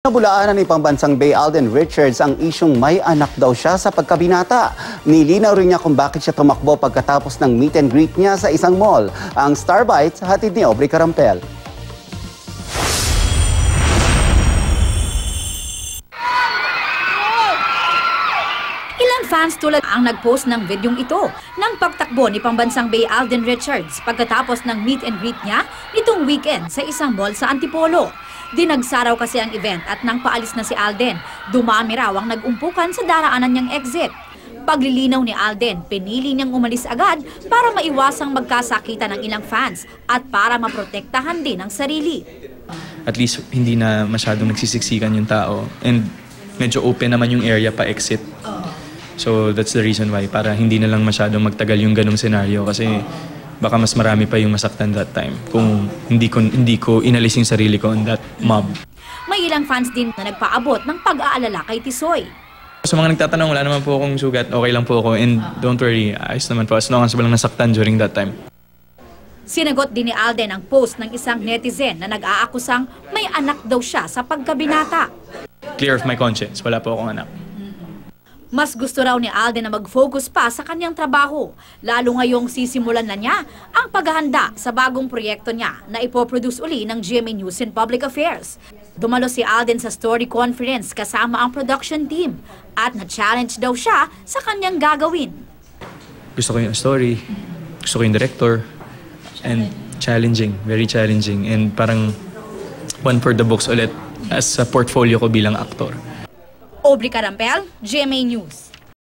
Nabulaanan ni pambansang Bay Alden Richards ang isyong may anak daw siya sa pagkabinata. Nilinaw rin niya kung bakit siya tumakbo pagkatapos ng meet and greet niya sa isang mall. Ang Star Bites, hatid ni Aubrey Carampel. Ilang fans tulad ang nagpost ng videong ito ng pagtakbo ni pambansang Bay Alden Richards pagkatapos ng meet and greet niya nitong weekend sa isang mall sa Antipolo. Dinagsaraw kasi ang event at nang paalis na si Alden, dumami raw ang nag-umpukan sa daraanan niyang exit. Paglilinaw ni Alden, pinili niyang umalis agad para maiwasang magkasakitan ng ilang fans at para maprotektahan din ang sarili. At least hindi na masyadong nagsisiksikan yung tao and medyo open naman yung area pa exit. So that's the reason why, para hindi na lang masyadong magtagal yung ganong senaryo kasi baka mas marami pa yung masaktan that time kung hindi ko inalis yung sarili ko on that mob. May ilang fans din na nagpaabot ng pag-aalala kay Tisoy. Sa mga nagtatanong, wala naman po akong sugat, okay lang po ako and don't worry, ayos naman po as long as walang nasaktan during that time. Sinagot din ni Alden ang post ng isang netizen na nag-aakusang may anak daw siya sa pagkabinata. Clear of my conscience, wala po akong anak. Mas gusto raw ni Alden na mag-focus pa sa kanyang trabaho, lalo ngayong sisimulan na niya ang paghahanda sa bagong proyekto niya na ipoproduce uli ng GMA News and Public Affairs. Dumalo si Alden sa story conference kasama ang production team at na-challenge daw siya sa kanyang gagawin. Gusto ko yung story, gusto ko yung director, and challenging, very challenging, and parang one for the books ulit as a portfolio ko bilang aktor. Aubrey Carampel, GMA News.